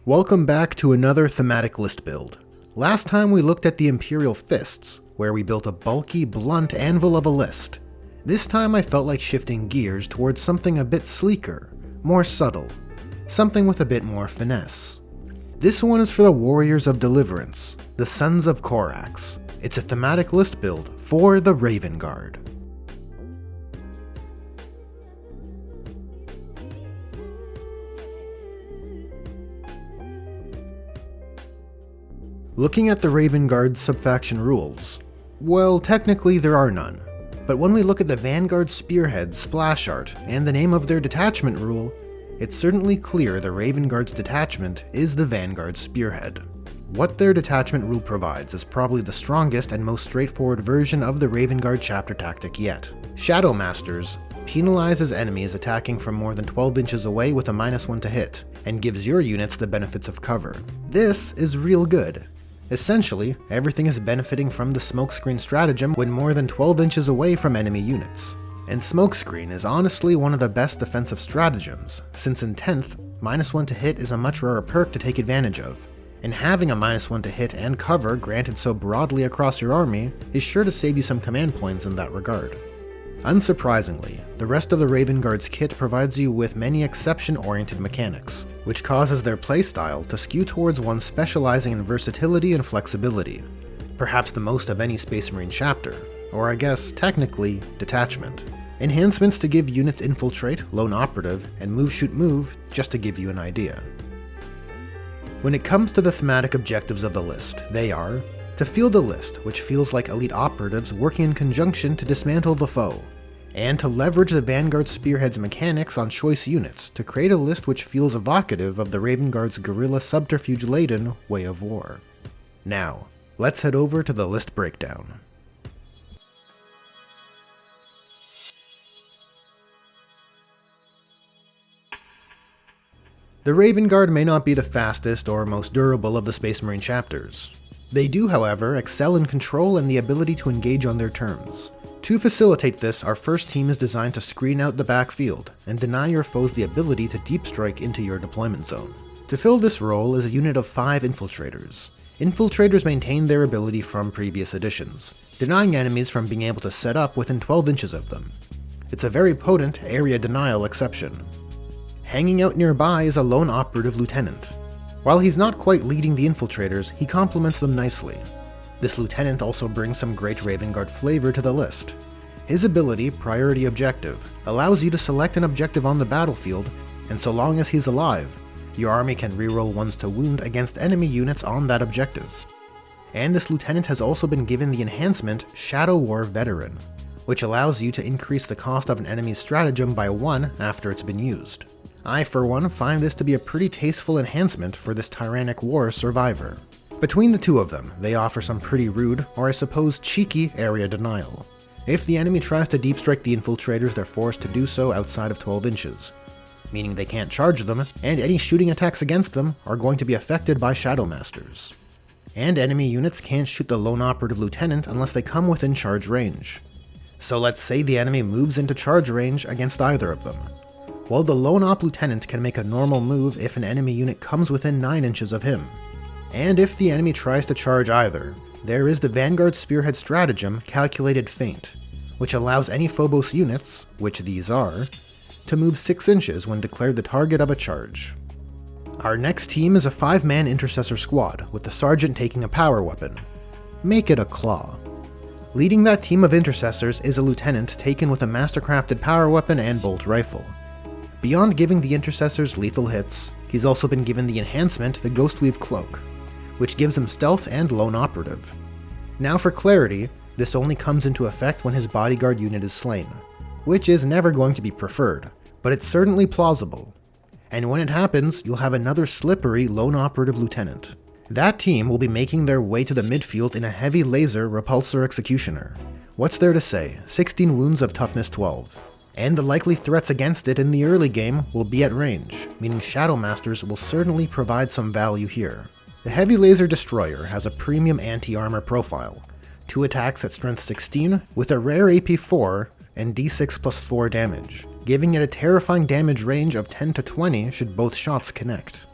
Welcome back to another Thematic List Build. Last time we looked at the Imperial Fists, where we built a bulky, blunt anvil of a list. This time I felt like shifting gears towards something a bit sleeker, more subtle, something with a bit more finesse. This one is for the Warriors of Deliverance, the Sons of Corax. It's a Thematic List Build for the Raven Guard. Looking at the Raven Guard's subfaction rules, well, technically there are none, but when we look at the Vanguard Spearhead splash art and the name of their detachment rule, it's certainly clear the Raven Guard's detachment is the Vanguard Spearhead. What their detachment rule provides is probably the strongest and most straightforward version of the Raven Guard chapter tactic yet. Shadow Masters penalizes enemies attacking from more than 12 inches away with a -1 to hit, and gives your units the benefits of cover. This is real good. Essentially, everything is benefiting from the smokescreen stratagem when more than 12 inches away from enemy units. And smokescreen is honestly one of the best defensive stratagems, since in 10th, -1 to hit is a much rarer perk to take advantage of, and having a -1 to hit and cover granted so broadly across your army is sure to save you some command points in that regard. Unsurprisingly, the rest of the Raven Guard's kit provides you with many exception-oriented mechanics, which causes their playstyle to skew towards one specializing in versatility and flexibility, perhaps the most of any Space Marine chapter, or I guess, technically, detachment. Enhancements to give units infiltrate, lone operative, and move shoot move, just to give you an idea. When it comes to the thematic objectives of the list, they are to field a list which feels like elite operatives working in conjunction to dismantle the foe, and to leverage the Vanguard Spearhead's mechanics on choice units to create a list which feels evocative of the Raven Guard's guerrilla subterfuge-laden way of war. Now, let's head over to the list breakdown. The Raven Guard may not be the fastest or most durable of the Space Marine chapters. They do, however, excel in control and the ability to engage on their terms. To facilitate this, our first team is designed to screen out the backfield and deny your foes the ability to deep strike into your deployment zone. To fill this role is a unit of 5 infiltrators. Infiltrators maintain their ability from previous editions, denying enemies from being able to set up within 12 inches of them. It's a very potent area denial exception. Hanging out nearby is a lone operative lieutenant. While he's not quite leading the infiltrators, he complements them nicely. This lieutenant also brings some great Raven Guard flavor to the list. His ability, Priority Objective, allows you to select an objective on the battlefield, and so long as he's alive, your army can reroll 1s to wound against enemy units on that objective. And this lieutenant has also been given the enhancement Shadow War Veteran, which allows you to increase the cost of an enemy's stratagem by 1 after it's been used. I, for one, find this to be a pretty tasteful enhancement for this tyrannic war survivor. Between the two of them, they offer some pretty rude, or I suppose cheeky, area denial. If the enemy tries to deep strike the infiltrators, they're forced to do so outside of 12 inches, meaning they can't charge them, and any shooting attacks against them are going to be affected by Shadow Masters. And enemy units can't shoot the lone operative lieutenant unless they come within charge range. So let's say the enemy moves into charge range against either of them. Well, the lone op lieutenant can make a normal move if an enemy unit comes within 9 inches of him. And if the enemy tries to charge either, there is the Vanguard Spearhead stratagem Calculated Feint, which allows any Phobos units, which these are, to move 6 inches when declared the target of a charge. Our next team is a 5-man intercessor squad, with the sergeant taking a power weapon. Make it a claw. Leading that team of intercessors is a lieutenant taken with a mastercrafted power weapon and bolt rifle. Beyond giving the intercessors lethal hits, he's also been given the enhancement the Ghostweave Cloak, which gives him stealth and lone operative. Now for clarity, this only comes into effect when his bodyguard unit is slain, which is never going to be preferred, but it's certainly plausible. And when it happens, you'll have another slippery lone operative lieutenant. That team will be making their way to the midfield in a heavy laser repulsor executioner. What's there to say? 16 wounds of toughness 12. And the likely threats against it in the early game will be at range, meaning Shadow Masters will certainly provide some value here. The Heavy Laser Destroyer has a premium anti-armor profile, 2 attacks at strength 16 with a rare AP 4 and d6 plus 4 damage, giving it a terrifying damage range of 10 to 20 should both shots connect.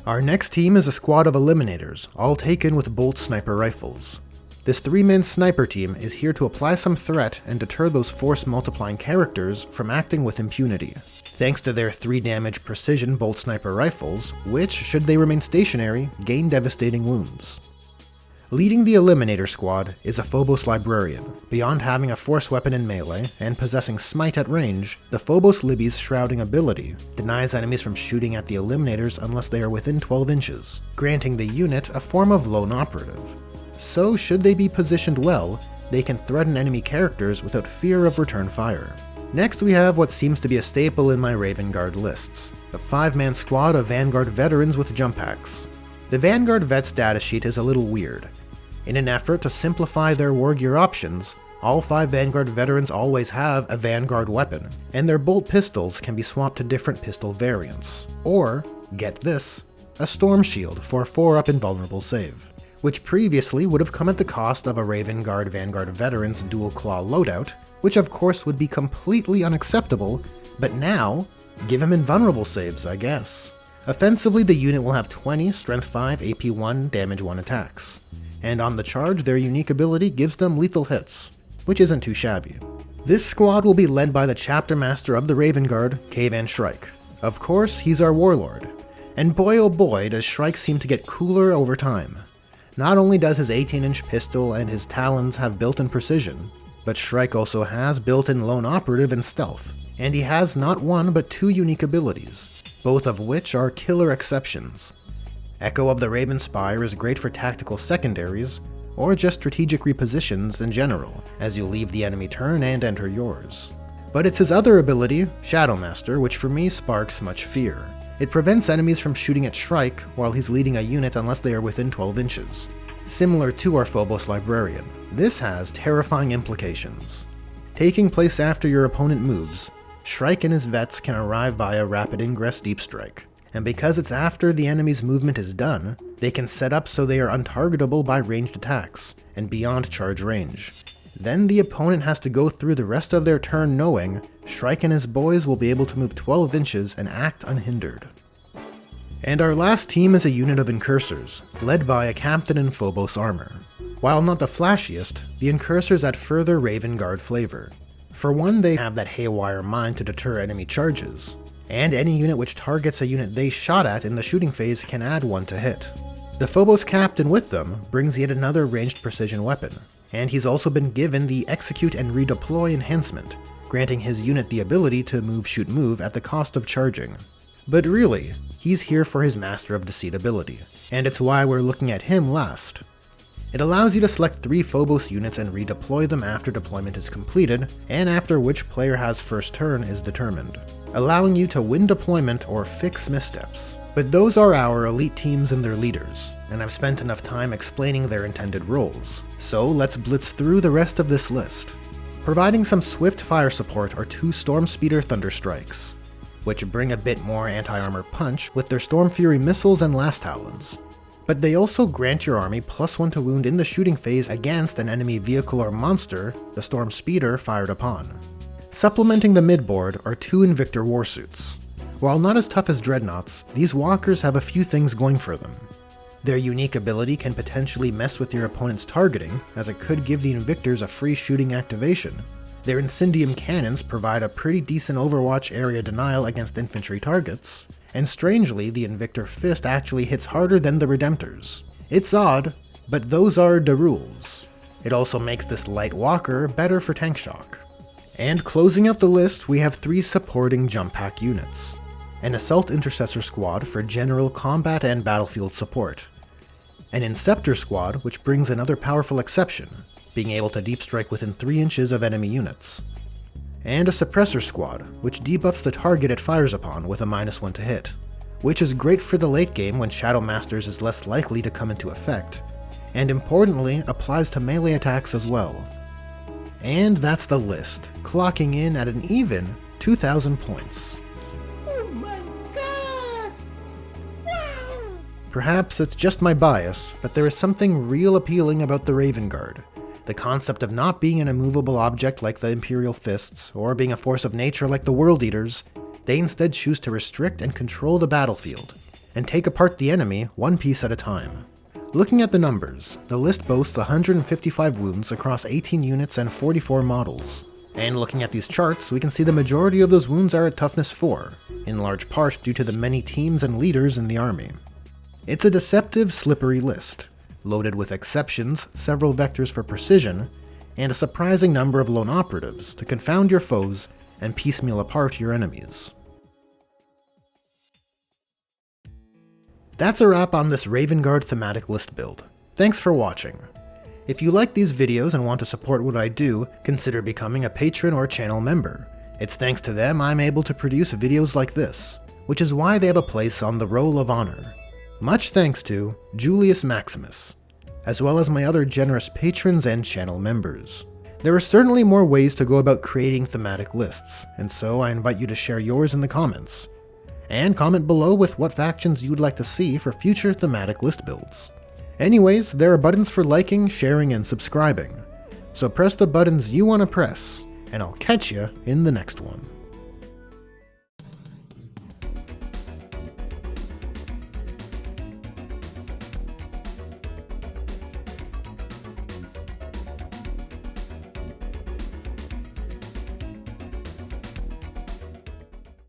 Our next team is a squad of eliminators, all taken with bolt sniper rifles. This 3-man sniper team is here to apply some threat and deter those force multiplying characters from acting with impunity, thanks to their 3 damage precision bolt sniper rifles, which, should they remain stationary, gain devastating wounds. Leading the Eliminator squad is a Phobos Librarian. Beyond having a force weapon in melee and possessing smite at range, the Phobos Libby's shrouding ability denies enemies from shooting at the Eliminators unless they are within 12 inches, granting the unit a form of lone operative. So should they be positioned well, they can threaten enemy characters without fear of return fire. Next we have what seems to be a staple in my Raven Guard lists, the 5-man squad of Vanguard veterans with jump packs. The Vanguard Vet's datasheet is a little weird. In an effort to simplify their war gear options, all 5 Vanguard veterans always have a Vanguard weapon, and their bolt pistols can be swapped to different pistol variants. Or, get this, a Storm Shield for a 4-up invulnerable save, which previously would have come at the cost of a Raven Guard Vanguard veteran's dual claw loadout, which of course would be completely unacceptable, but now, give him invulnerable saves, I guess. Offensively, the unit will have 20 Strength 5, AP 1, Damage 1 attacks, and on the charge their unique ability gives them lethal hits, which isn't too shabby. This squad will be led by the Chapter Master of the Raven Guard, Kayvan Shrike. Of course, he's our warlord, and boy oh boy does Shrike seem to get cooler over time. Not only does his 18-inch pistol and his talons have built-in precision, but Shrike also has built-in lone operative and stealth, and he has not 1 but 2 unique abilities, both of which are killer exceptions. Echo of the Raven Spire is great for tactical secondaries, or just strategic repositions in general, as you leave the enemy turn and enter yours. But it's his other ability, Shadow Master, which for me sparks much fear. It prevents enemies from shooting at Shrike while he's leading a unit unless they are within 12 inches. Similar to our Phobos Librarian, this has terrifying implications. Taking place after your opponent moves, Shrike and his vets can arrive via Rapid Ingress Deep Strike, and because it's after the enemy's movement is done, they can set up so they are untargetable by ranged attacks, and beyond charge range. Then the opponent has to go through the rest of their turn knowing Shrike and his boys will be able to move 12 inches and act unhindered. And our last team is a unit of Incursors, led by a captain in Phobos armor. While not the flashiest, the Incursors add further Raven Guard flavor. For one, they have that haywire mind to deter enemy charges, and any unit which targets a unit they shot at in the shooting phase can add 1 to hit. The Phobos captain with them brings yet another ranged precision weapon, and he's also been given the Execute and Redeploy enhancement, granting his unit the ability to move shoot move at the cost of charging. But really, he's here for his Master of Deceit ability, and it's why we're looking at him last. It allows you to select 3 Phobos units and redeploy them after deployment is completed, and after which player has first turn is determined, allowing you to win deployment or fix missteps. But those are our elite teams and their leaders, and I've spent enough time explaining their intended roles, so let's blitz through the rest of this list. Providing some swift fire support are 2 Storm Speeder Thunder Strikes, which bring a bit more anti-armor punch with their Storm Fury missiles and Last Talons. But they also grant your army +1 to wound in the shooting phase against an enemy vehicle or monster the Storm Speeder fired upon. Supplementing the midboard are 2 Invictor Warsuits. While not as tough as Dreadnoughts, these walkers have a few things going for them. Their unique ability can potentially mess with your opponent's targeting, as it could give the Invictors a free shooting activation. Their Incendium cannons provide a pretty decent Overwatch area denial against infantry targets, and strangely, the Invictor Fist actually hits harder than the Redemptors. It's odd, but those are the rules. It also makes this light walker better for tank shock. And closing out the list, we have 3 supporting jump pack units. An Assault Intercessor squad for general combat and battlefield support. An Inceptor squad, which brings another powerful exception, being able to deep strike within 3 inches of enemy units. And a Suppressor squad, which debuffs the target it fires upon with a -1 to hit, which is great for the late game when Shadow Masters is less likely to come into effect, and importantly applies to melee attacks as well. And that's the list, clocking in at an even 2,000 points. Oh my god! Wow! Perhaps it's just my bias, but there is something real appealing about the Raven Guard. The concept of not being an immovable object like the Imperial Fists, or being a force of nature like the World Eaters, they instead choose to restrict and control the battlefield, and take apart the enemy one piece at a time. Looking at the numbers, the list boasts 155 wounds across 18 units and 44 models. And looking at these charts, we can see the majority of those wounds are at toughness 4, in large part due to the many teams and leaders in the army. It's a deceptive, slippery list, loaded with exceptions, several vectors for precision, and a surprising number of lone operatives to confound your foes and piecemeal apart your enemies. That's a wrap on this Raven Guard thematic list build. Thanks for watching. If you like these videos and want to support what I do, consider becoming a patron or channel member. It's thanks to them I'm able to produce videos like this, which is why they have a place on the Roll of Honor. Much thanks to Julius Maximus, as well as my other generous patrons and channel members. There are certainly more ways to go about creating thematic lists, and so I invite you to share yours in the comments. And comment below with what factions you would like to see for future thematic list builds. Anyways, there are buttons for liking, sharing, and subscribing, so press the buttons you want to press, and I'll catch you in the next one.